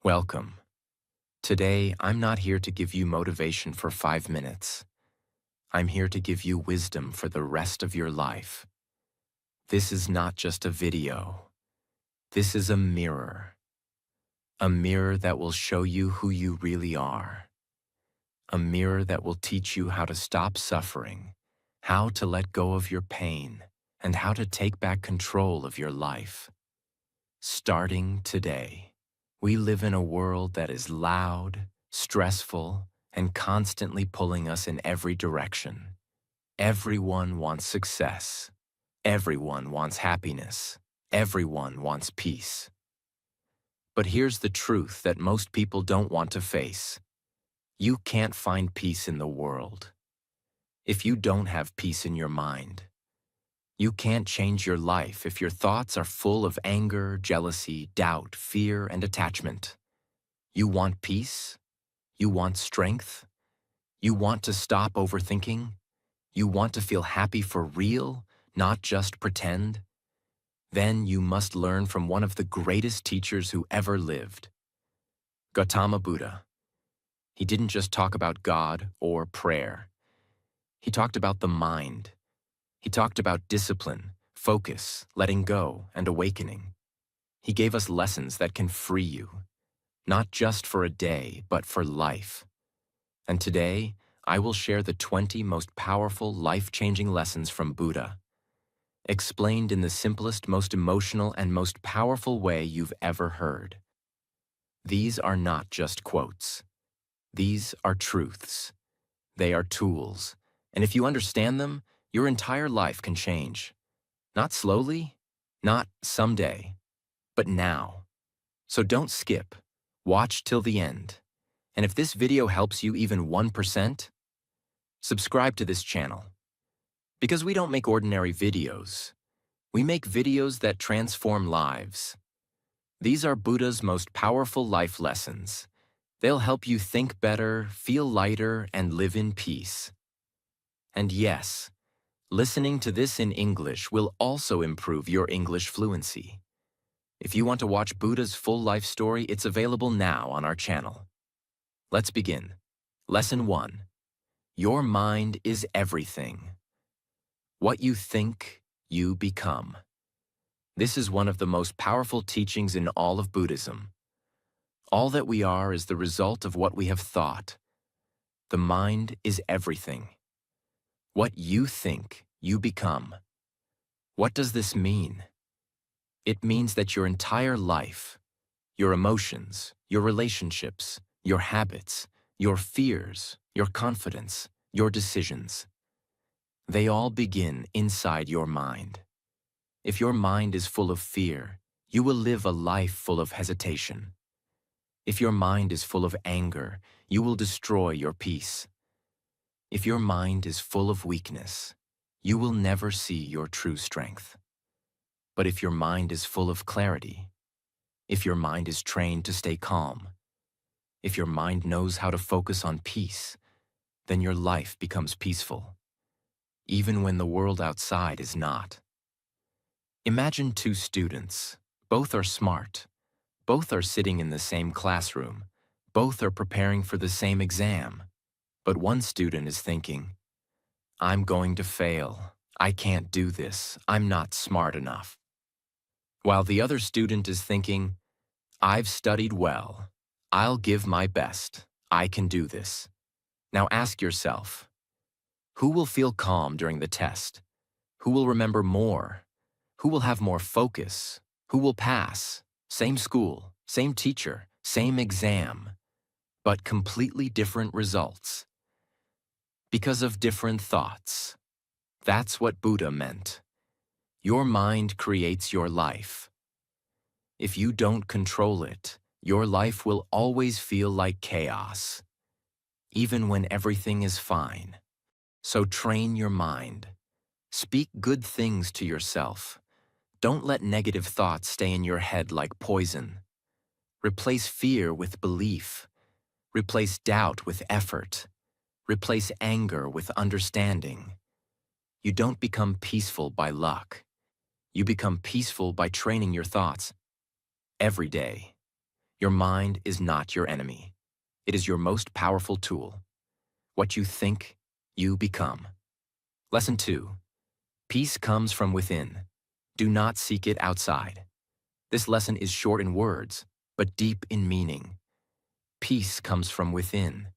Welcome. Today, I'm not here to give you motivation for 5 minutes. I'm here to give you wisdom for the rest of your life. This is not just a video. This is a mirror. A mirror that will show you who you really are. A mirror that will teach you how to stop suffering, how to let go of your pain, and how to take back control of your life. Starting today. We live in a world that is loud, stressful, and constantly pulling us in every direction. Everyone wants success. Everyone wants happiness. Everyone wants peace. But here's the truth that most people don't want to face. You can't find peace in the world if you don't have peace in your mind. You can't change your life if your thoughts are full of anger, jealousy, doubt, fear, and attachment. You want peace? You want strength? You want to stop overthinking? You want to feel happy for real, not just pretend? Then you must learn from one of the greatest teachers who ever lived, Gautama Buddha. He didn't just talk about God or prayer. He talked about the mind. He talked about discipline, focus, letting go, and awakening. He gave us lessons that can free you, not just for a day, but for life. And today, I will share the 20 most powerful, life-changing lessons from Buddha, explained in the simplest, most emotional, and most powerful way you've ever heard. These are not just quotes. These are truths. They are tools. And if you understand them, your entire life can change. Not slowly, not someday, but now. So don't skip. Watch till the end. And if this video helps you even 1%, subscribe to this channel. Because we don't make ordinary videos. We make videos that transform lives. These are Buddha's most powerful life lessons. They'll help you think better, feel lighter, and live in peace. And yes, listening to this in English will also improve your English fluency. If you want to watch Buddha's full life story, it's available now on our channel. Let's begin. Lesson 1. Your mind is everything. What you think, you become. This is one of the most powerful teachings in all of Buddhism. All that we are is the result of what we have thought. The mind is everything. What you think, you become. What does this mean? It means that your entire life, your emotions, your relationships, your habits, your fears, your confidence, your decisions, they all begin inside your mind. If your mind is full of fear, you will live a life full of hesitation. If your mind is full of anger, you will destroy your peace. If your mind is full of weakness, you will never see your true strength. But if your mind is full of clarity, if your mind is trained to stay calm, if your mind knows how to focus on peace, then your life becomes peaceful, even when the world outside is not. Imagine two students. Both are smart. Both are sitting in the same classroom. Both are preparing for the same exam. But one student is thinking, I'm going to fail. I can't do this. I'm not smart enough. While the other student is thinking, I've studied well. I'll give my best. I can do this. Now ask yourself, who will feel calm during the test? Who will remember more? Who will have more focus? Who will pass? Same school, same teacher, same exam, but completely different results. Because of different thoughts. That's what Buddha meant. Your mind creates your life. If you don't control it, your life will always feel like chaos, even when everything is fine. So train your mind. Speak good things to yourself. Don't let negative thoughts stay in your head like poison. Replace fear with belief. Replace doubt with effort. Replace anger with understanding. You don't become peaceful by luck. You become peaceful by training your thoughts every day. Your mind is not your enemy. It is your most powerful tool. What you think, you become. Lesson 2. Peace comes from within. Do not seek it outside. This lesson is short in words, but deep in meaning. Peace comes from within.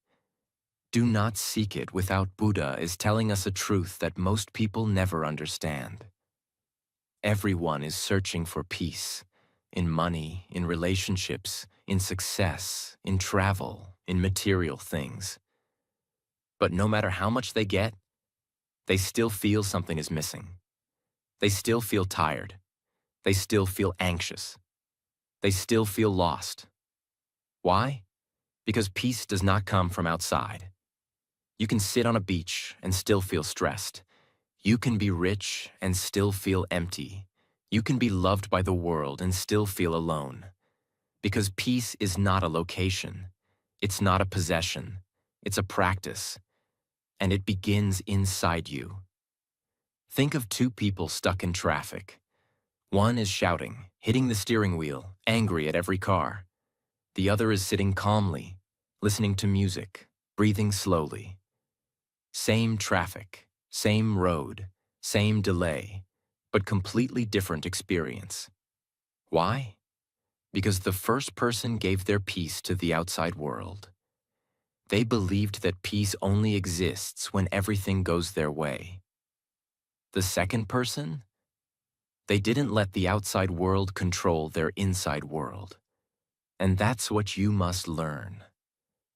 Do not seek it without. Buddha is telling us a truth that most people never understand. Everyone is searching for peace. In money, in relationships, in success, in travel, in material things. But no matter how much they get, they still feel something is missing. They still feel tired. They still feel anxious. They still feel lost. Why? Because peace does not come from outside. You can sit on a beach and still feel stressed. You can be rich and still feel empty. You can be loved by the world and still feel alone. Because peace is not a location. It's not a possession. It's a practice. And it begins inside you. Think of two people stuck in traffic. One is shouting, hitting the steering wheel, angry at every car. The other is sitting calmly, listening to music, breathing slowly. Same traffic, same road, same delay, but completely different experience. Why? Because the first person gave their peace to the outside world. They believed that peace only exists when everything goes their way. The second person? They didn't let the outside world control their inside world. And that's what you must learn.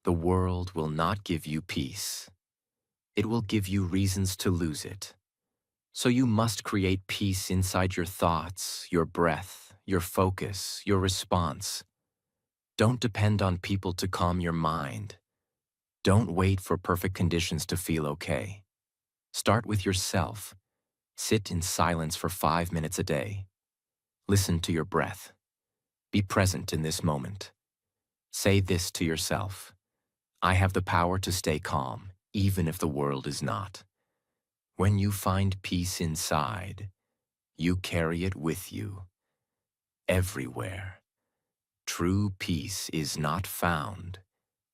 The world will not give you peace. It will give you reasons to lose it. So you must create peace inside your thoughts, your breath, your focus, your response. Don't depend on people to calm your mind. Don't wait for perfect conditions to feel okay. Start with yourself. Sit in silence for 5 minutes a day. Listen to your breath. Be present in this moment. Say this to yourself. I have the power to stay calm, even if the world is not. When you find peace inside, you carry it with you, everywhere. True peace is not found.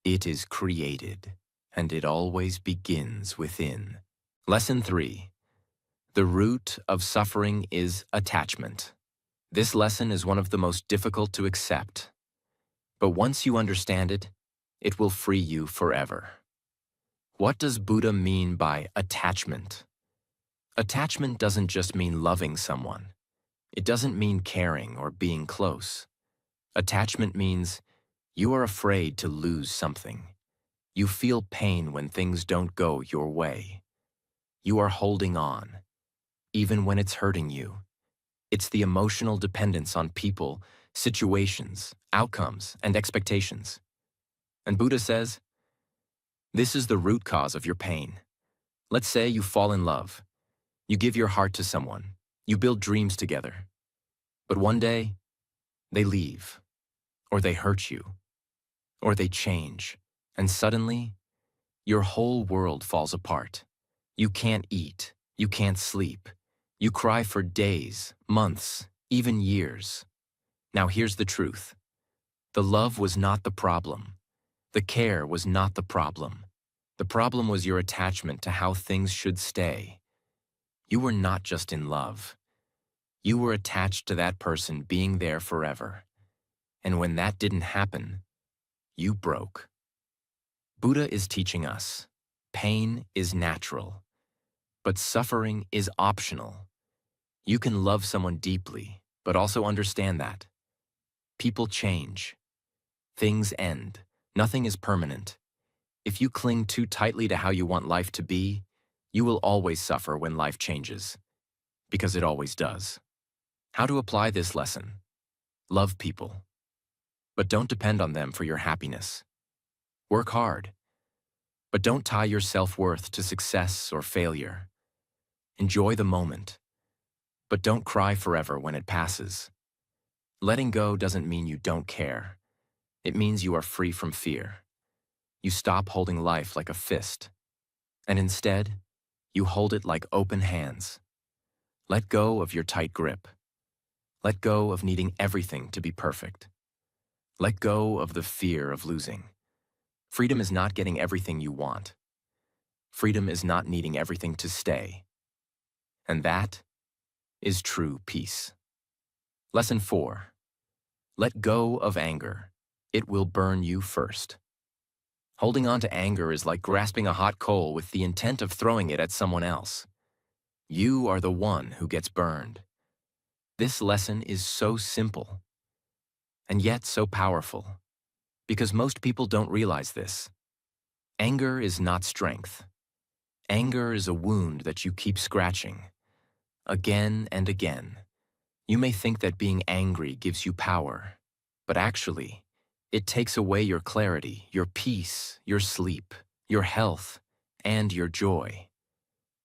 It is created, and it always begins within. Lesson 3. The root of suffering is attachment. This lesson is one of the most difficult to accept. But once you understand it, it will free you forever. What does Buddha mean by attachment? Attachment doesn't just mean loving someone. It doesn't mean caring or being close. Attachment means you are afraid to lose something. You feel pain when things don't go your way. You are holding on, even when it's hurting you. It's the emotional dependence on people, situations, outcomes, and expectations. And Buddha says, this is the root cause of your pain. Let's say you fall in love. You give your heart to someone. You build dreams together. But one day, they leave, or they hurt you, or they change, and suddenly, your whole world falls apart. You can't eat. You can't sleep. You cry for days, months, even years. Now here's the truth. The love was not the problem. The care was not the problem. The problem was your attachment to how things should stay. You were not just in love. You were attached to that person being there forever. And when that didn't happen, you broke. Buddha is teaching us, pain is natural, but suffering is optional. You can love someone deeply, but also understand that. People change. Things end. Nothing is permanent. If you cling too tightly to how you want life to be, you will always suffer when life changes, because it always does. How to apply this lesson? Love people, but don't depend on them for your happiness. Work hard, but don't tie your self-worth to success or failure. Enjoy the moment, but don't cry forever when it passes. Letting go doesn't mean you don't care. It means you are free from fear. You stop holding life like a fist, and instead, you hold it like open hands. Let go of your tight grip. Let go of needing everything to be perfect. Let go of the fear of losing. Freedom is not getting everything you want. Freedom is not needing everything to stay. And that is true peace. Lesson 4. Let go of anger. It will burn you first. Holding on to anger is like grasping a hot coal with the intent of throwing it at someone else. You are the one who gets burned. This lesson is so simple, and yet so powerful, because most people don't realize this. Anger is not strength. Anger is a wound that you keep scratching, again and again. You may think that being angry gives you power, but actually, it takes away your clarity, your peace, your sleep, your health, and your joy.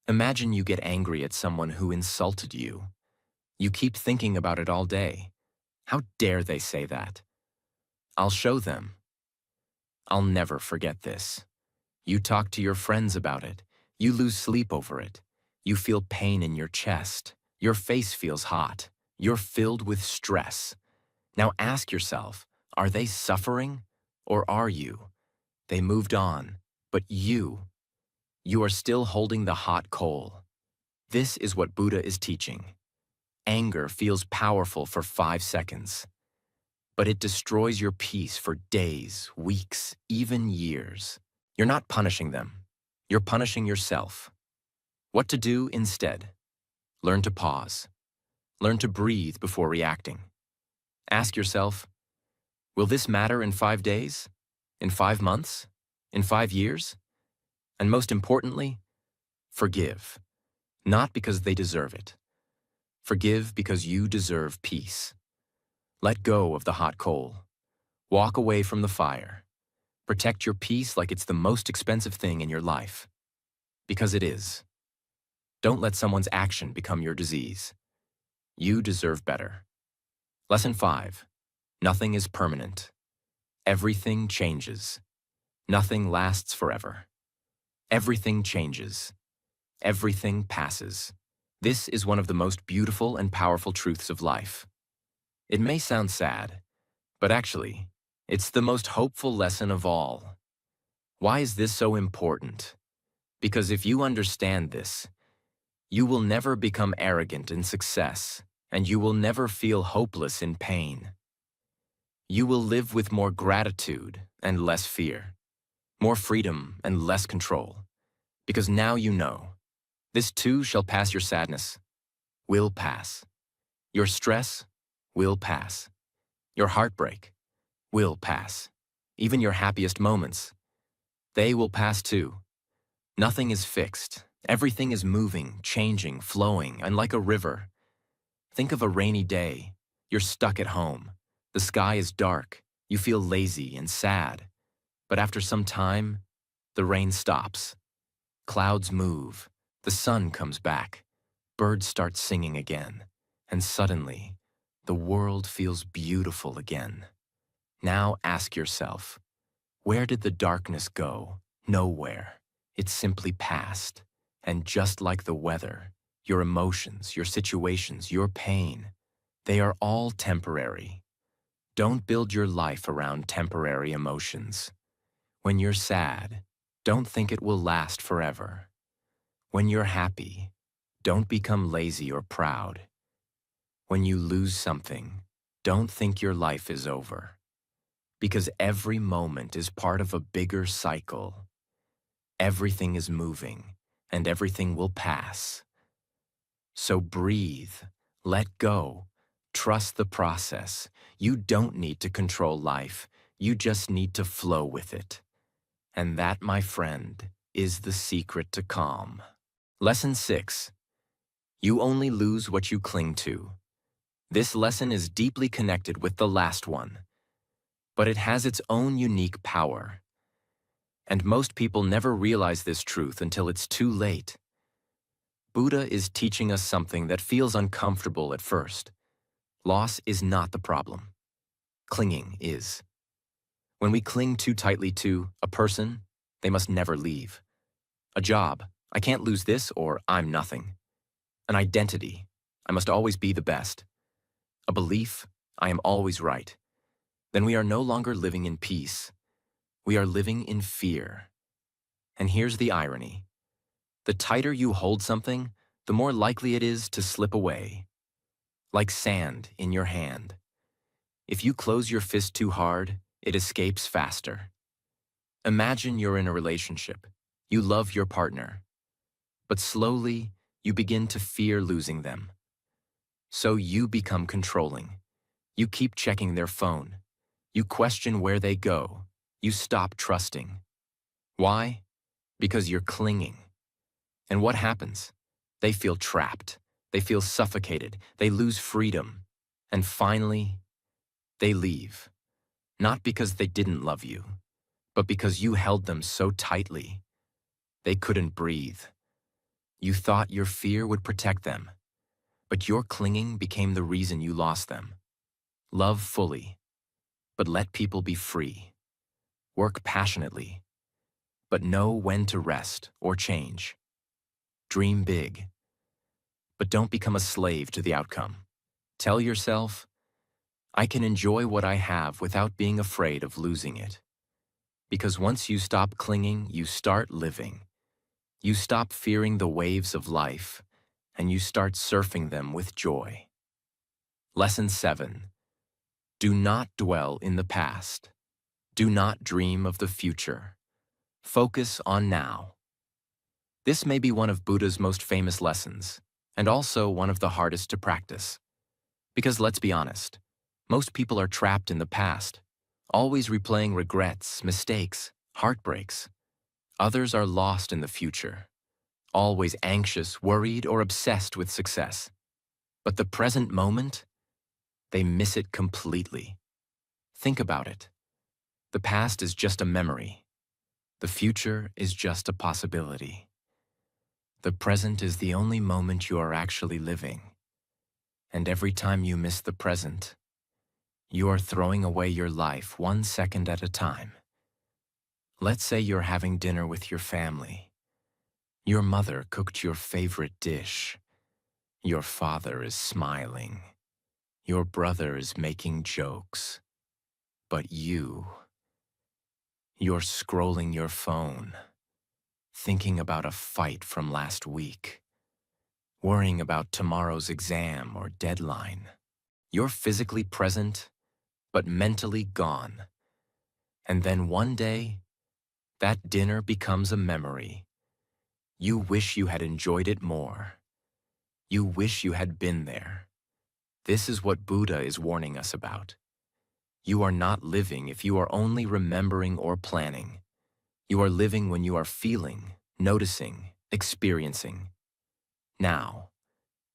Imagine you get angry at someone who insulted you. You keep thinking about it all day. How dare they say that? I'll show them. I'll never forget this. You talk to your friends about it. You lose sleep over it. You feel pain in your chest. Your face feels hot. You're filled with stress. Now ask yourself, are they suffering or are you? They moved on, but you are still holding the hot coal. This is what Buddha is teaching. Anger feels powerful for 5 seconds, but it destroys your peace for days, weeks, even years. You're not punishing them. You're punishing yourself. What to do instead? Learn to pause. Learn to breathe before reacting. Ask yourself, will this matter in 5 days? In 5 months? In 5 years? And most importantly, forgive. Not because they deserve it. Forgive because you deserve peace. Let go of the hot coal. Walk away from the fire. Protect your peace like it's the most expensive thing in your life. Because it is. Don't let someone's action become your disease. You deserve better. Lesson 5. Nothing is permanent. Everything changes. Nothing lasts forever. Everything changes. Everything passes. This is one of the most beautiful and powerful truths of life. It may sound sad, but actually, it's the most hopeful lesson of all. Why is this so important? Because if you understand this, you will never become arrogant in success, and you will never feel hopeless in pain. You will live with more gratitude and less fear, more freedom and less control, because now you know. This too shall pass. Your sadness will pass. Your stress will pass. Your heartbreak will pass. Even your happiest moments, they will pass too. Nothing is fixed. Everything is moving, changing, flowing, and like a river. Think of a rainy day. You're stuck at home. The sky is dark. You feel lazy and sad. But after some time, the rain stops. Clouds move. The sun comes back. Birds start singing again. And suddenly, the world feels beautiful again. Now ask yourself, where did the darkness go? Nowhere. It simply passed. And just like the weather, your emotions, your situations, your pain, they are all temporary. Don't build your life around temporary emotions. When you're sad, don't think it will last forever. When you're happy, don't become lazy or proud. When you lose something, don't think your life is over. Because every moment is part of a bigger cycle. Everything is moving, and everything will pass. So breathe, let go, trust the process. You don't need to control life, you just need to flow with it. And that, my friend, is the secret to calm. Lesson 6. You only lose what you cling to. This lesson is deeply connected with the last one, but it has its own unique power. And most people never realize this truth until it's too late. Buddha is teaching us something that feels uncomfortable at first. Loss is not the problem. Clinging is. When we cling too tightly to a person, they must never leave. A job, I can't lose this, or I'm nothing. An identity, I must always be the best. A belief, I am always right. then we are no longer living in peace. We are living in fear. And here's the irony. The tighter you hold something, the more likely it is to slip away, like sand in your hand. If you close your fist too hard, it escapes faster. Imagine you're in a relationship. You love your partner, but slowly you begin to fear losing them. So you become controlling. You keep checking their phone. You question where they go. You stop trusting. Why? Because you're clinging. And what happens? They feel trapped. They feel suffocated. They lose freedom. And finally, they leave. Not because they didn't love you, but because you held them so tightly. They couldn't breathe. You thought your fear would protect them, but your clinging became the reason you lost them. Love fully, but let people be free. Work passionately, but know when to rest or change. Dream big, but don't become a slave to the outcome. Tell yourself, I can enjoy what I have without being afraid of losing it. Because once you stop clinging, you start living. You stop fearing the waves of life, and you start surfing them with joy. Lesson 7. Do not dwell in the past. Do not dream of the future. Focus on now. This may be one of Buddha's most famous lessons, and also one of the hardest to practice. Because let's be honest, most people are trapped in the past, always replaying regrets, mistakes, heartbreaks. Others are lost in the future, always anxious, worried, or obsessed with success. But the present moment, they miss it completely. Think about it. The past is just a memory. The future is just a possibility. The present is the only moment you are actually living. And every time you miss the present, you are throwing away your life 1 second at a time. Let's say you're having dinner with your family. Your mother cooked your favorite dish. Your father is smiling. Your brother is making jokes. But you're scrolling your phone, thinking about a fight from last week, worrying about tomorrow's exam or deadline. You're physically present, but mentally gone. And then one day, that dinner becomes a memory. You wish you had enjoyed it more. You wish you had been there. This is what Buddha is warning us about. You are not living if you are only remembering or planning. You are living when you are feeling, noticing, experiencing. Now,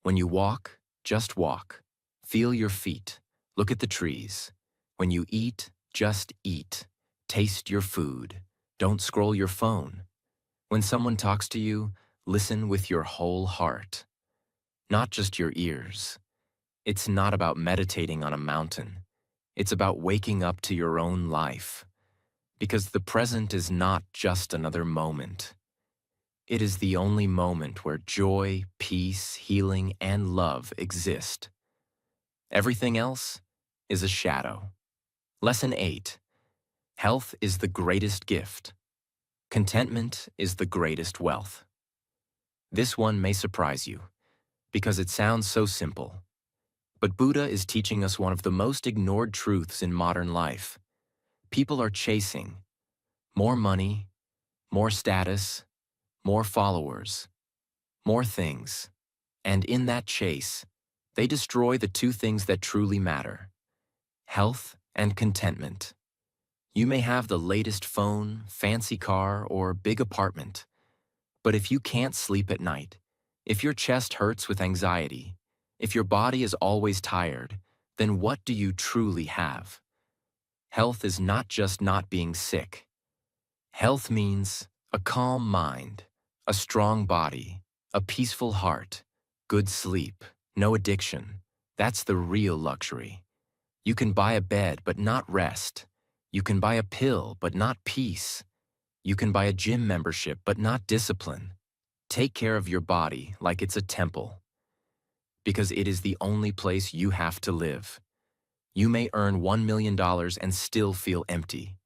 when you walk, just walk. Feel your feet. Look at the trees. When you eat, just eat. Taste your food. Don't scroll your phone. When someone talks to you, listen with your whole heart, not just your ears. It's not about meditating on a mountain. It's about waking up to your own life. Because the present is not just another moment. It is the only moment where joy, peace, healing, and love exist. Everything else is a shadow. Lesson 8. Health is the greatest gift. Contentment is the greatest wealth. This one may surprise you, because it sounds so simple. But Buddha is teaching us one of the most ignored truths in modern life. People are chasing more money, more status, more followers, more things. And in that chase, they destroy the two things that truly matter: health and contentment. You may have the latest phone, fancy car, or big apartment, but if you can't sleep at night, if your chest hurts with anxiety, if your body is always tired, then what do you truly have? Health is not just not being sick. Health means a calm mind, a strong body, a peaceful heart, good sleep, no addiction. That's the real luxury. You can buy a bed but not rest. You can buy a pill but not peace. You can buy a gym membership but not discipline. Take care of your body like it's a temple, because it is the only place you have to live. You may earn $1 million and still feel empty.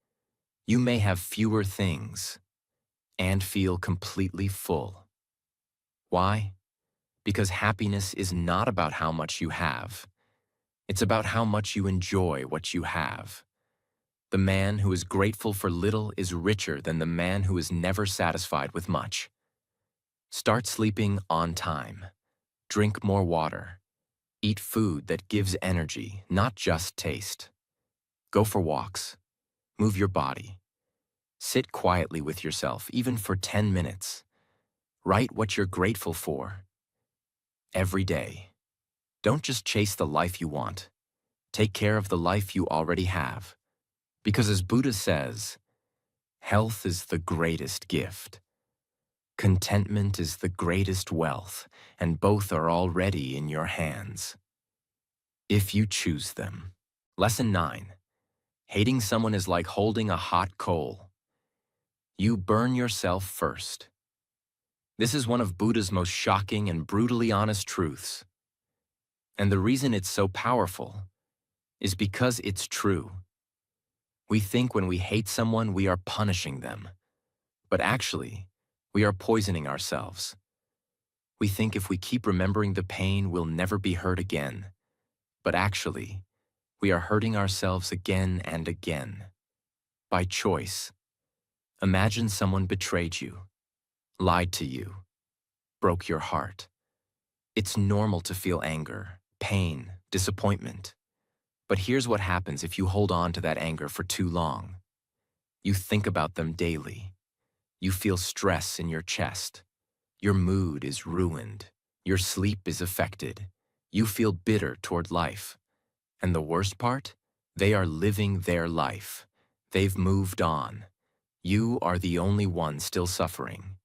You may have fewer things and feel completely full. Why? Because happiness is not about how much you have. It's about how much you enjoy what you have. The man who is grateful for little is richer than the man who is never satisfied with much. Start sleeping on time. Drink more water. Eat food that gives energy, not just taste. Go for walks. Move your body. Sit quietly with yourself, even for 10 minutes. Write what you're grateful for. Every day. Don't just chase the life you want. Take care of the life you already have. Because as Buddha says, health is the greatest gift. Contentment is the greatest wealth, and both are already in your hands. If you choose them. Lesson 9. Hating someone is like holding a hot coal. You burn yourself first. This is one of Buddha's most shocking and brutally honest truths. And the reason it's so powerful is because it's true. We think when we hate someone, we are punishing them. But actually, we are poisoning ourselves. We think if we keep remembering the pain, we'll never be hurt again. But actually, we are hurting ourselves again and again. By choice. Imagine someone betrayed you, lied to you, broke your heart. It's normal to feel anger, pain, disappointment. But here's what happens if you hold on to that anger for too long. You think about them daily. You feel stress in your chest. Your mood is ruined. Your sleep is affected. You feel bitter toward life. And the worst part? They are living their life. They've moved on. You are the only one still suffering.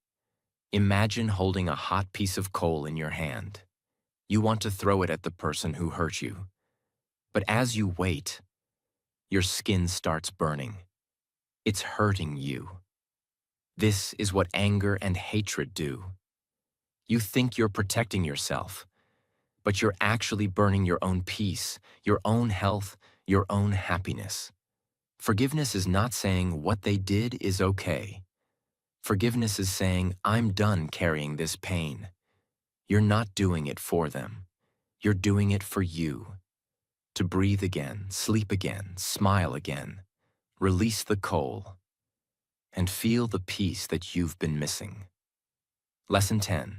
Imagine holding a hot piece of coal in your hand. You want to throw it at the person who hurt you. But as you wait, your skin starts burning. It's hurting you. This is what anger and hatred do. You think you're protecting yourself, but you're actually burning your own peace, your own health, your own happiness. Forgiveness is not saying what they did is okay. Forgiveness is saying, I'm done carrying this pain. You're not doing it for them. You're doing it for you. To breathe again, sleep again, smile again. Release the coal. And feel the peace that you've been missing. Lesson 10.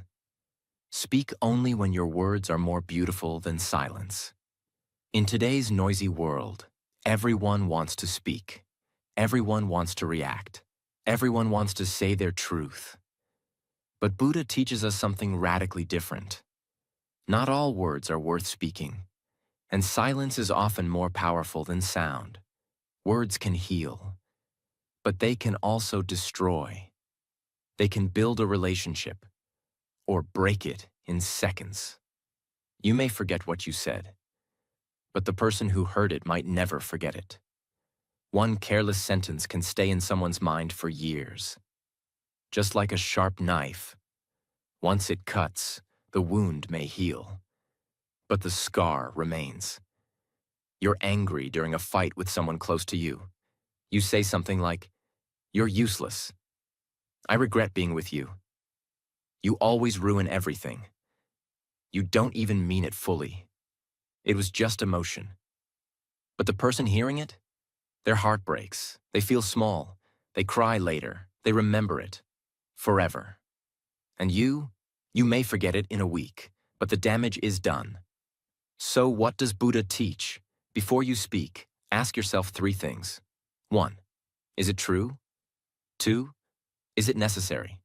Speak only when your words are more beautiful than silence. In today's noisy world, everyone wants to speak. Everyone wants to react. Everyone wants to say their truth. But Buddha teaches us something radically different. Not all words are worth speaking, and silence is often more powerful than sound. Words can heal, but they can also destroy. They can build a relationship, or break it in seconds. You may forget what you said, but the person who heard it might never forget it. One careless sentence can stay in someone's mind for years. Just like a sharp knife, once it cuts, the wound may heal, but the scar remains. You're angry during a fight with someone close to you. You say something like, "You're useless. I regret being with you. You always ruin everything. You don't even mean it fully. It was just emotion." But the person hearing it, their heart breaks. They feel small. They cry later. They remember it. Forever. And you may forget it in a week, but the damage is done. So what does Buddha teach? Before you speak, ask yourself 3 things. 1. Is it true? 2. Is it necessary?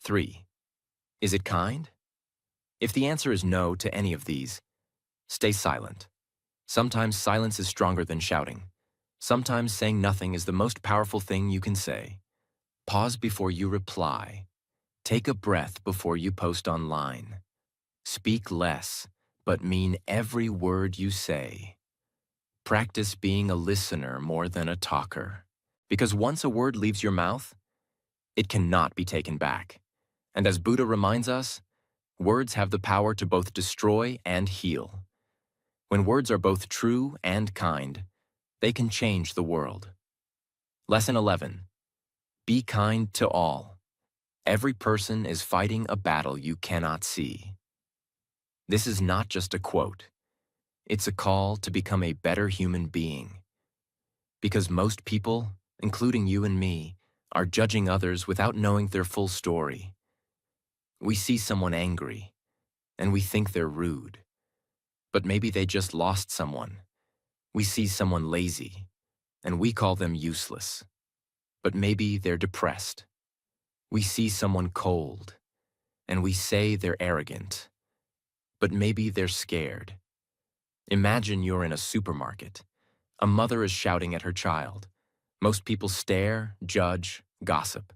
3. Is it kind? If the answer is no to any of these, stay silent. Sometimes silence is stronger than shouting. Sometimes saying nothing is the most powerful thing you can say. Pause before you reply. Take a breath before you post online. Speak less, but mean every word you say. Practice being a listener more than a talker. Because once a word leaves your mouth, it cannot be taken back. And as Buddha reminds us, words have the power to both destroy and heal. When words are both true and kind, they can change the world. Lesson 11. Be kind to all. Every person is fighting a battle you cannot see. This is not just a quote. It's a call to become a better human being. Because most people, including you and me, are judging others without knowing their full story. We see someone angry, and we think they're rude. But maybe they just lost someone. We see someone lazy, and we call them useless. But maybe they're depressed. We see someone cold, and we say they're arrogant. But maybe they're scared. Imagine you're in a supermarket. A mother is shouting at her child. Most people stare, judge, gossip.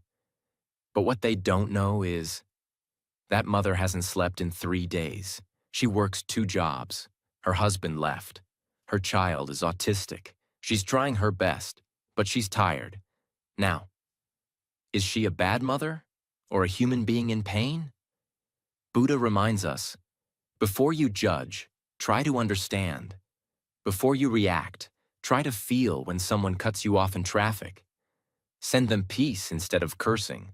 But what they don't know is that mother hasn't slept in 3 days. She works 2 jobs. Her husband left. Her child is autistic. She's trying her best, but she's tired. Now, is she a bad mother or a human being in pain? Buddha reminds us, before you judge, try to understand. Before you react, try to feel when someone cuts you off in traffic. Send them peace instead of cursing.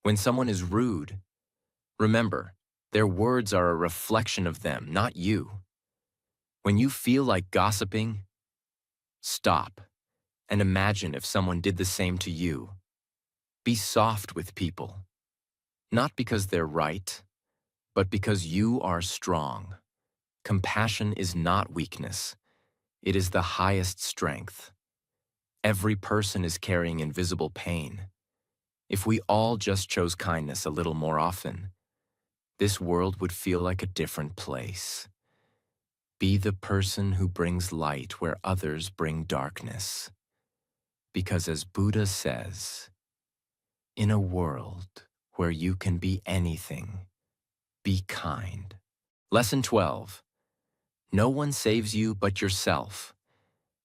When someone is rude, remember, their words are a reflection of them, not you. When you feel like gossiping, stop and imagine if someone did the same to you. Be soft with people, not because they're right, but because you are strong. Compassion is not weakness. It is the highest strength. Every person is carrying invisible pain. If we all just chose kindness a little more often, this world would feel like a different place. Be the person who brings light where others bring darkness. Because as Buddha says, in a world where you can be anything, be kind. Lesson 12. No one saves you but yourself.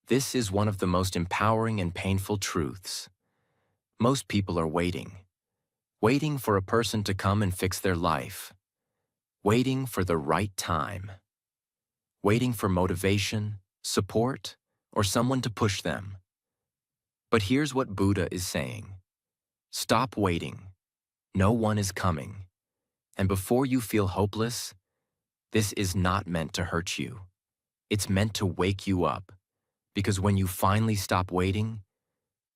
This is one of the most empowering and painful truths. Most people are waiting for a person to come and fix their life, waiting for the right time, waiting for motivation, support, or someone to push them. But here's what Buddha is saying. Stop waiting. No one is coming. And before you feel hopeless, this is not meant to hurt you. It's meant to wake you up. Because when you finally stop waiting,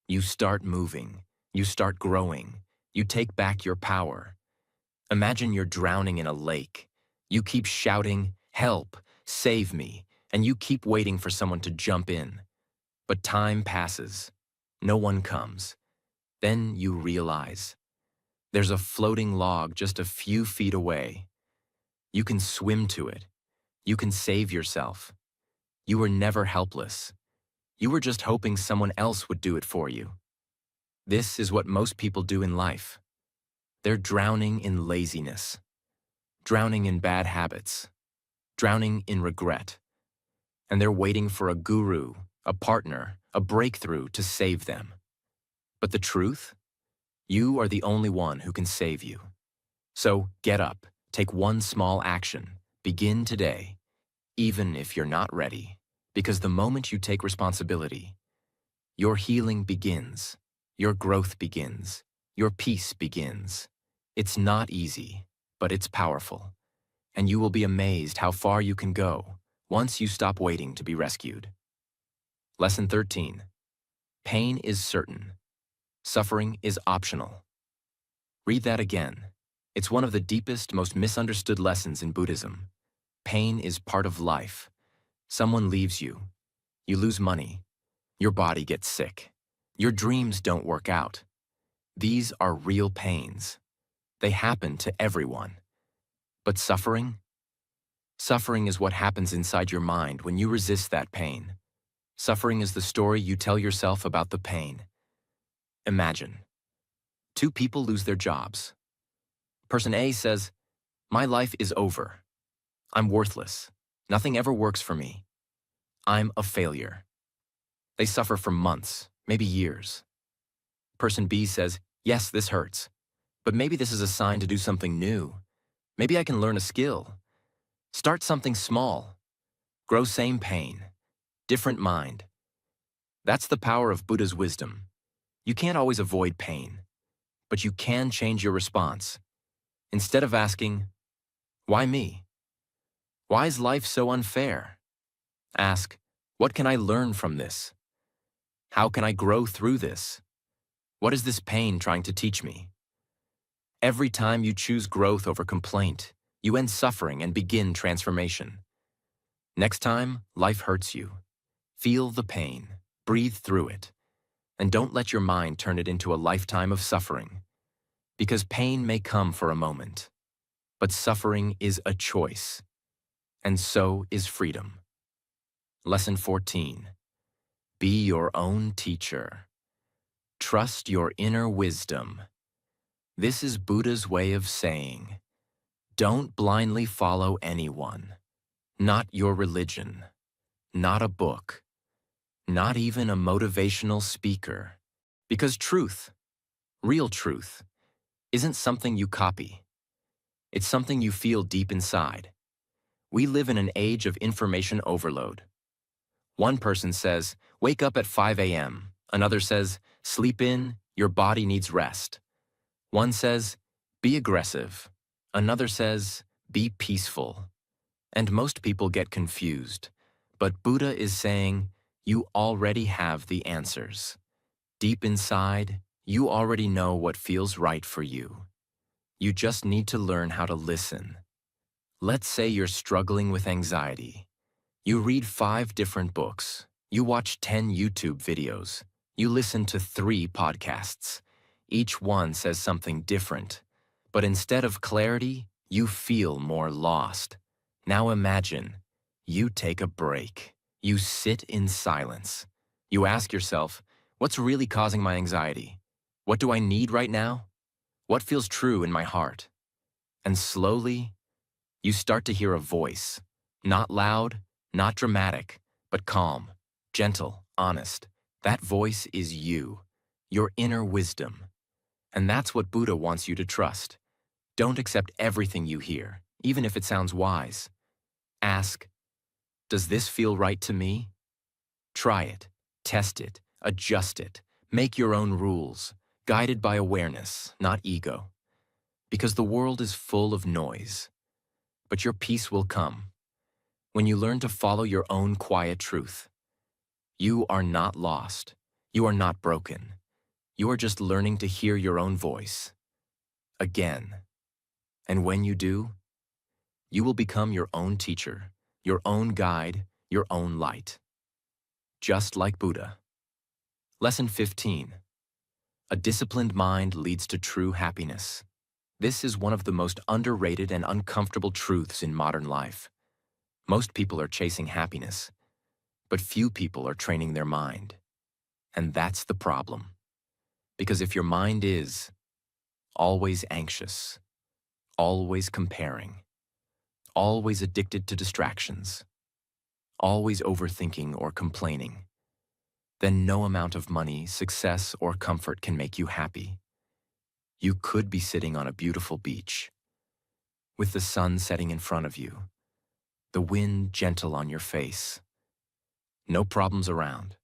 you start moving, you start growing, you take back your power. Imagine you're drowning in a lake. You keep shouting, "Help, save me," and you keep waiting for someone to jump in. But time passes. No one comes. Then you realize there's a floating log just a few feet away. You can swim to it. You can save yourself. You were never helpless. You were just hoping someone else would do it for you. This is what most people do in life. They're drowning in laziness, drowning in bad habits, drowning in regret. And they're waiting for a guru, a partner, a breakthrough to save them. But the truth? You are the only one who can save you. So get up, take one small action, begin today, even if you're not ready. Because the moment you take responsibility, your healing begins, your growth begins, your peace begins. It's not easy, but it's powerful. And you will be amazed how far you can go once you stop waiting to be rescued. Lesson 13. Pain is certain. Suffering is optional. Read that again. It's one of the deepest, most misunderstood lessons in Buddhism. Pain is part of life. Someone leaves you. You lose money. Your body gets sick. Your dreams don't work out. These are real pains. They happen to everyone. But suffering? Suffering is what happens inside your mind when you resist that pain. Suffering is the story you tell yourself about the pain. Imagine. 2 people lose their jobs. Person A says, "My life is over. I'm worthless. Nothing ever works for me. I'm a failure." They suffer for months, maybe years. Person B says, "Yes, this hurts. But maybe this is a sign to do something new. Maybe I can learn a skill. Start something small." Grow same pain, different mind. That's the power of Buddha's wisdom. You can't always avoid pain, but you can change your response. Instead of asking, why me? Why is life so unfair? Ask, what can I learn from this? How can I grow through this? What is this pain trying to teach me? Every time you choose growth over complaint, you end suffering and begin transformation. Next time life hurts you, feel the pain, breathe through it, and don't let your mind turn it into a lifetime of suffering. Because pain may come for a moment, but suffering is a choice, and so is freedom. Lesson 14. Be your own teacher. Trust your inner wisdom. This is Buddha's way of saying, don't blindly follow anyone, not your religion, not a book, not even a motivational speaker. Because truth, real truth, isn't something you copy. It's something you feel deep inside. We live in an age of information overload. One person says, wake up at 5 a.m. Another says, sleep in, your body needs rest. One says, be aggressive. Another says, be peaceful. And most people get confused. But Buddha is saying, you already have the answers. Deep inside, you already know what feels right for you. You just need to learn how to listen. Let's say you're struggling with anxiety. You read 5 different books. You watch 10 YouTube videos. You listen to 3 podcasts. Each one says something different. But instead of clarity, you feel more lost. Now imagine, you take a break. You sit in silence. You ask yourself, what's really causing my anxiety? What do I need right now? What feels true in my heart? And slowly, you start to hear a voice. Not loud, not dramatic, but calm, gentle, honest. That voice is you, your inner wisdom. And that's what Buddha wants you to trust. Don't accept everything you hear, even if it sounds wise. Ask, does this feel right to me? Try it, test it, adjust it, make your own rules, guided by awareness, not ego. Because the world is full of noise. But your peace will come when you learn to follow your own quiet truth. You are not lost. You are not broken. You are just learning to hear your own voice. Again. And when you do, you will become your own teacher, your own guide, your own light. Just like Buddha. Lesson 15. A disciplined mind leads to true happiness. This is one of the most underrated and uncomfortable truths in modern life. Most people are chasing happiness, but few people are training their mind. And that's the problem. Because if your mind is always anxious, always comparing, always addicted to distractions, always overthinking or complaining, then no amount of money, success, or comfort can make you happy. You could be sitting on a beautiful beach, with the sun setting in front of you, the wind gentle on your face, no problems around.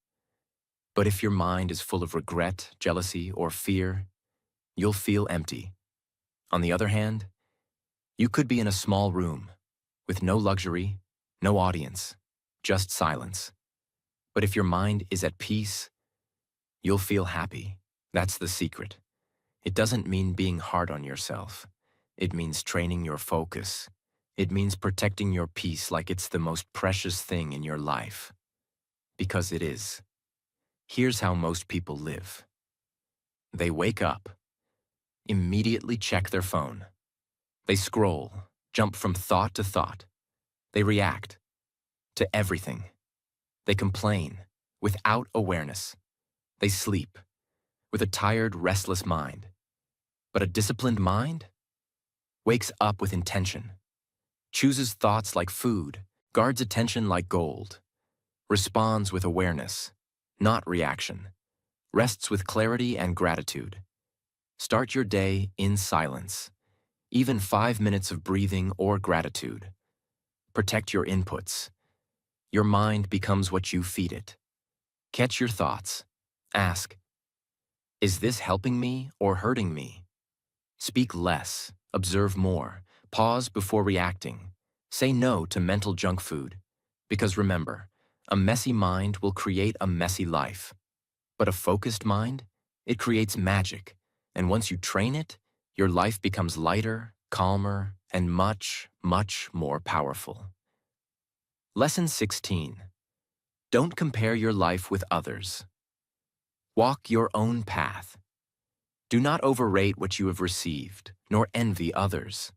But if your mind is full of regret, jealousy, or fear, you'll feel empty. On the other hand, you could be in a small room, with no luxury, no audience, just silence. But if your mind is at peace, you'll feel happy. That's the secret. It doesn't mean being hard on yourself. It means training your focus. It means protecting your peace like it's the most precious thing in your life. Because it is. Here's how most people live. They wake up, immediately check their phone. They scroll, jump from thought to thought. They react to everything. They complain without awareness. They sleep with a tired, restless mind. But a disciplined mind wakes up with intention, chooses thoughts like food, guards attention like gold, responds with awareness, not reaction, rests with clarity and gratitude. Start your day in silence, even 5 minutes of breathing or gratitude. Protect your inputs. Your mind becomes what you feed it. Catch your thoughts. Ask, is this helping me or hurting me? Speak less, observe more, pause before reacting. Say no to mental junk food. Because remember, a messy mind will create a messy life. But a focused mind, it creates magic. And once you train it, your life becomes lighter, calmer, and much, much more powerful. Lesson 16. Don't compare your life with others. Walk your own path. Do not overrate what you have received, nor envy others.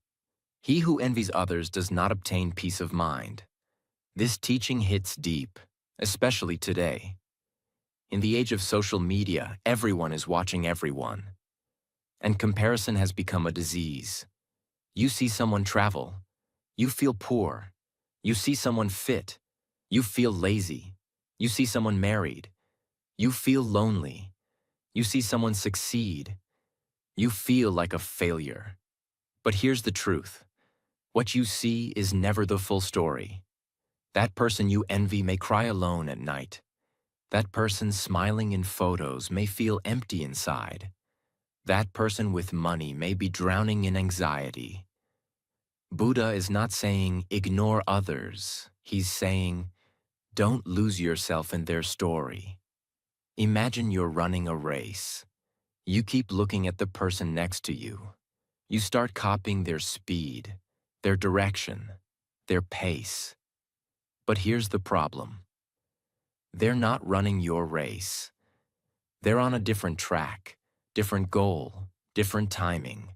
He who envies others does not obtain peace of mind. This teaching hits deep, especially today. In the age of social media, everyone is watching everyone. And comparison has become a disease. You see someone travel, you feel poor. You see someone fit, you feel lazy. You see someone married, you feel lonely. You see someone succeed, you feel like a failure. But here's the truth. What you see is never the full story. That person you envy may cry alone at night. That person smiling in photos may feel empty inside. That person with money may be drowning in anxiety. Buddha is not saying ignore others. He's saying don't lose yourself in their story. Imagine you're running a race. You keep looking at the person next to you. You start copying their speed, their direction, their pace. But here's the problem. They're not running your race. They're on a different track, different goal, different timing.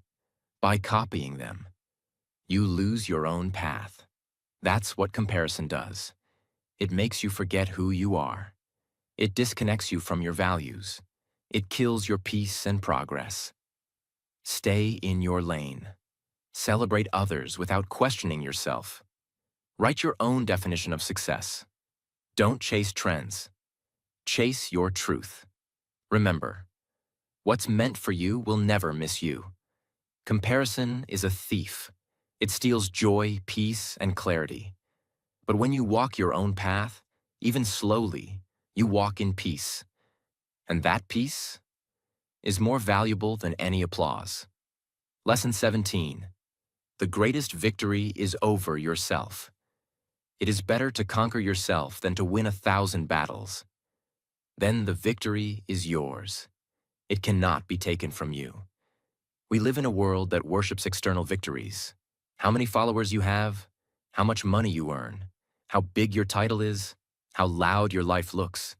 By copying them, you lose your own path. That's what comparison does. It makes you forget who you are. It disconnects you from your values. It kills your peace and progress. Stay in your lane. Celebrate others without questioning yourself. Write your own definition of success. Don't chase trends. Chase your truth. Remember, what's meant for you will never miss you. Comparison is a thief. It steals joy, peace, and clarity. But when you walk your own path, even slowly, you walk in peace. And that peace is more valuable than any applause. Lesson 17. The greatest victory is over yourself. It is better to conquer yourself than to win 1,000 battles. Then the victory is yours. It cannot be taken from you. We live in a world that worships external victories. How many followers you have, how much money you earn, how big your title is, how loud your life looks.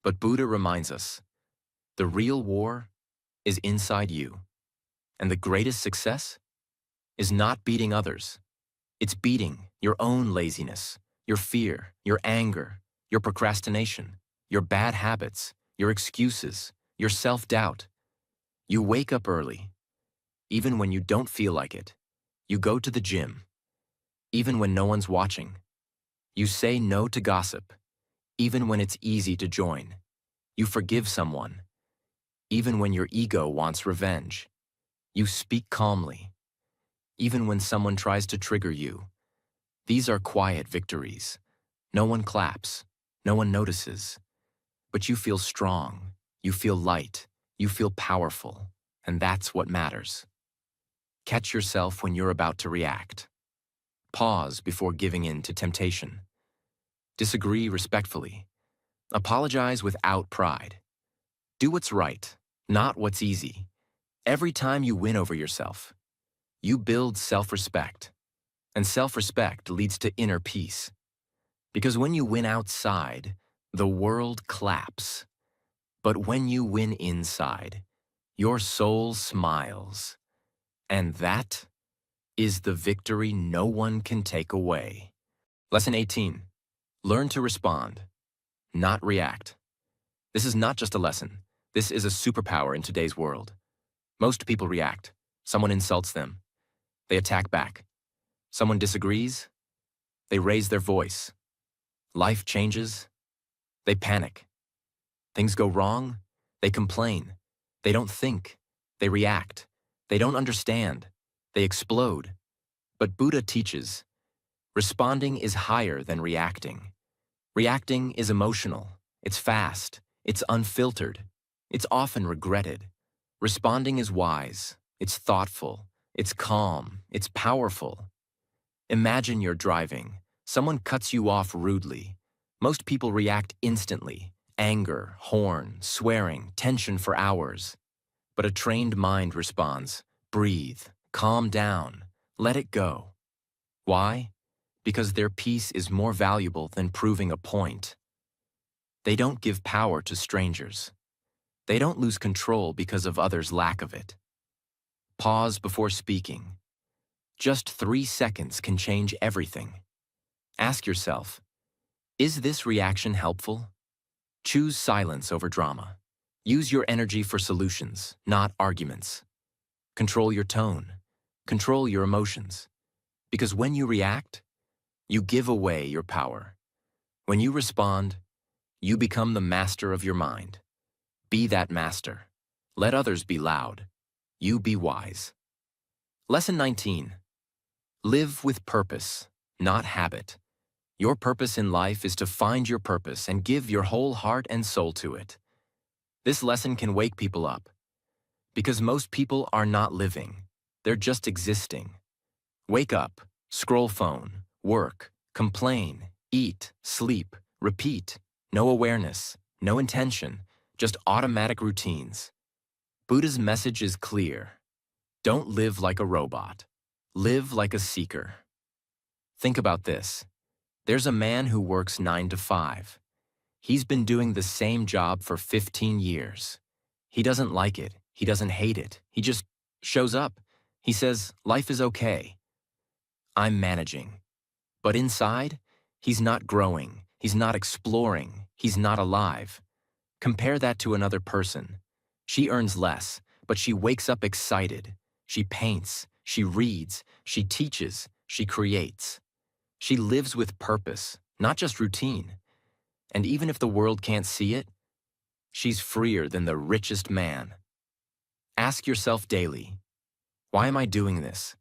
But Buddha reminds us, the real war is inside you. And the greatest success is not beating others. It's beating your own laziness, your fear, your anger, your procrastination, your bad habits, your excuses, your self-doubt. You wake up early, even when you don't feel like it. You go to the gym, even when no one's watching. You say no to gossip, even when it's easy to join. You forgive someone, even when your ego wants revenge. You speak calmly, even when someone tries to trigger you. These are quiet victories. No one claps, no one notices. But you feel strong, you feel light, you feel powerful, and that's what matters. Catch yourself when you're about to react. Pause before giving in to temptation. Disagree respectfully. Apologize without pride. Do what's right, not what's easy. Every time you win over yourself, you build self-respect. And self-respect leads to inner peace. Because when you win outside, the world claps. But when you win inside, your soul smiles. And that is the victory no one can take away. Lesson 18. Learn to respond, not react. This is not just a lesson. This is a superpower in today's world. Most people react. Someone insults them. They attack back. Someone disagrees. They raise their voice. Life changes. They panic. Things go wrong. They complain. They don't think. They react. They don't understand. They explode. But Buddha teaches, responding is higher than reacting. Reacting is emotional. It's fast. It's unfiltered. It's often regretted. Responding is wise. It's thoughtful. It's calm. It's powerful. Imagine you're driving. Someone cuts you off rudely. Most people react instantly. Anger, horn, swearing, tension for hours. But a trained mind responds. Breathe. Calm down. Let it go. Why? Because their peace is more valuable than proving a point. They don't give power to strangers. They don't lose control because of others' lack of it. Pause before speaking. Just 3 seconds can change everything. Ask yourself, is this reaction helpful? Choose silence over drama. Use your energy for solutions, not arguments. Control your tone. Control your emotions. Because when you react, you give away your power. When you respond, you become the master of your mind. Be that master. Let others be loud. You be wise. Lesson 19. Live with purpose, not habit. Your purpose in life is to find your purpose and give your whole heart and soul to it. This lesson can wake people up. Because most people are not living. They're just existing. Wake up, scroll phone, work, complain, eat, sleep, repeat. No awareness, no intention, just automatic routines. Buddha's message is clear. Don't live like a robot. Live like a seeker. Think about this. There's a man who works 9 to 5. He's been doing the same job for 15 years. He doesn't like it. He doesn't hate it. He just shows up. He says, life is okay. I'm managing. But inside, he's not growing. He's not exploring. He's not alive. Compare that to another person. She earns less, but she wakes up excited. She paints. She reads. She teaches. She creates. She lives with purpose, not just routine. And even if the world can't see it, she's freer than the richest man. Ask yourself daily, why am I doing this?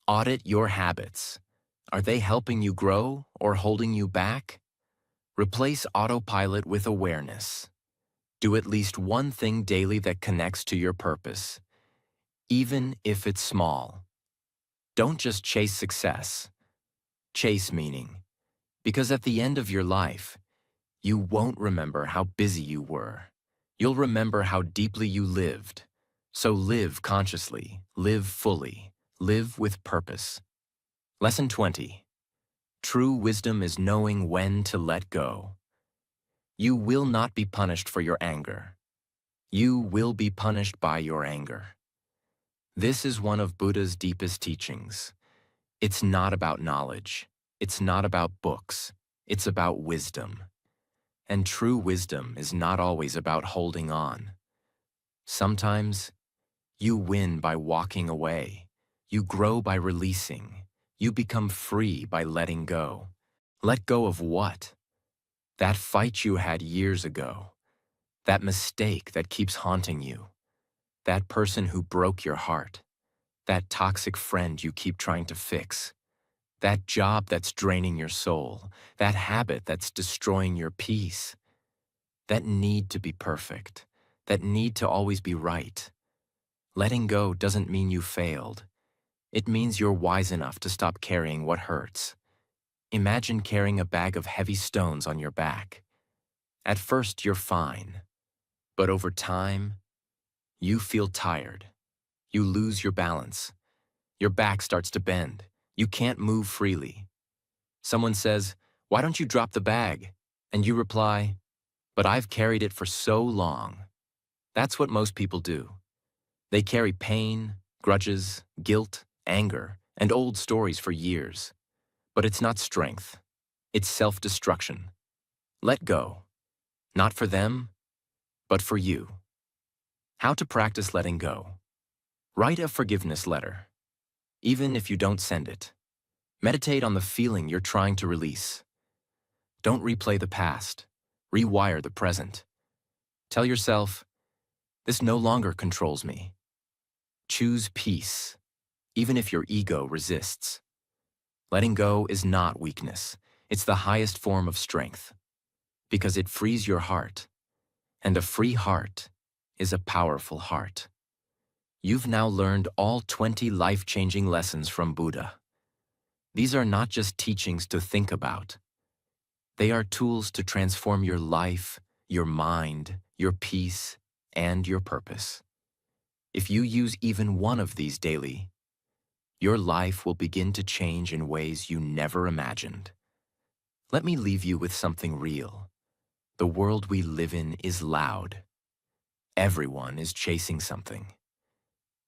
Audit your habits. Are they helping you grow or holding you back? Replace autopilot with awareness. Do at least one thing daily that connects to your purpose, even if it's small. Don't just chase success. Chase meaning. Because at the end of your life, you won't remember how busy you were. You'll remember how deeply you lived. So live consciously, live fully, live with purpose. Lesson 20. True wisdom is knowing when to let go. You will not be punished for your anger. You will be punished by your anger. This is one of Buddha's deepest teachings. It's not about knowledge. It's not about books. It's about wisdom. And true wisdom is not always about holding on. Sometimes, you win by walking away. You grow by releasing. You become free by letting go. Let go of what? That fight you had years ago. That mistake that keeps haunting you. That person who broke your heart. That toxic friend you keep trying to fix. That job that's draining your soul. That habit that's destroying your peace. That need to be perfect. That need to always be right. Letting go doesn't mean you failed. It means you're wise enough to stop carrying what hurts. Imagine carrying a bag of heavy stones on your back. At first, you're fine. But over time, you feel tired. You lose your balance. Your back starts to bend. You can't move freely. Someone says, "Why don't you drop the bag?" And you reply, "But I've carried it for so long." That's what most people do. They carry pain, grudges, guilt, anger, and old stories for years. But it's not strength. It's self-destruction. Let go. Not for them, but for you. How to practice letting go. Write a forgiveness letter, even if you don't send it. Meditate on the feeling you're trying to release. Don't replay the past. Rewire the present. Tell yourself, this no longer controls me. Choose peace, even if your ego resists. Letting go is not weakness. It's the highest form of strength because it frees your heart, and a free heart is a powerful heart. You've now learned all 20 life-changing lessons from Buddha. These are not just teachings to think about. They are tools to transform your life, your mind, your peace, and your purpose. If you use even one of these daily, your life will begin to change in ways you never imagined. Let me leave you with something real. The world we live in is loud. Everyone is chasing something.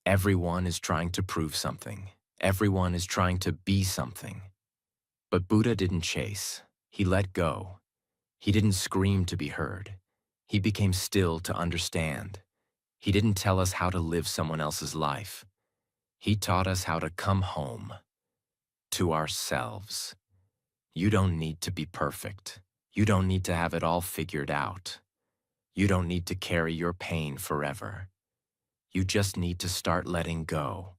Everyone is trying to prove something. Everyone is trying to be something. But Buddha didn't chase. He let go. He didn't scream to be heard. He became still to understand. He didn't tell us how to live someone else's life. He taught us how to come home to ourselves. You don't need to be perfect. You don't need to have it all figured out. You don't need to carry your pain forever. You just need to start letting go.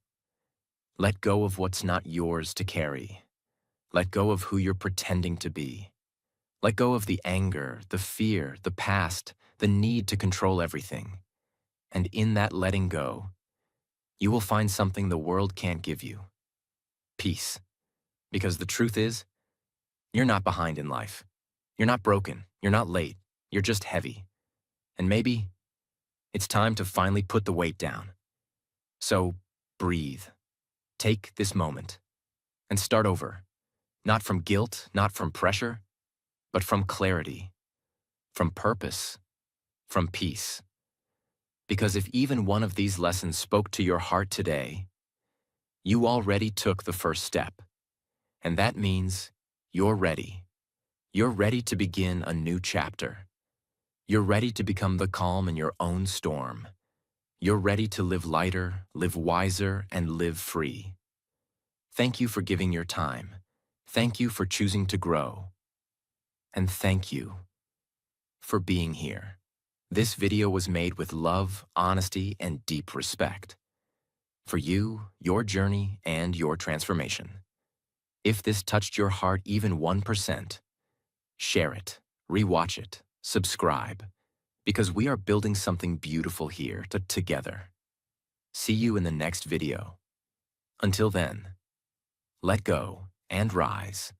Let go of what's not yours to carry. Let go of who you're pretending to be. Let go of the anger, the fear, the past, the need to control everything. And in that letting go, you will find something the world can't give you. Peace. Because the truth is, you're not behind in life. You're not broken. You're not late. You're just heavy. And maybe it's time to finally put the weight down. So breathe. Take this moment and start over. Not from guilt, not from pressure, but from clarity, from purpose, from peace. Because if even one of these lessons spoke to your heart today, you already took the first step. And that means you're ready. You're ready to begin a new chapter. You're ready to become the calm in your own storm. You're ready to live lighter, live wiser, and live free. Thank you for giving your time. Thank you for choosing to grow. And thank you for being here. This video was made with love, honesty, and deep respect for you, your journey, and your transformation. If this touched your heart even 1%, share it, rewatch it, subscribe, because we are building something beautiful here together. See you in the next video. Until then, let go and rise.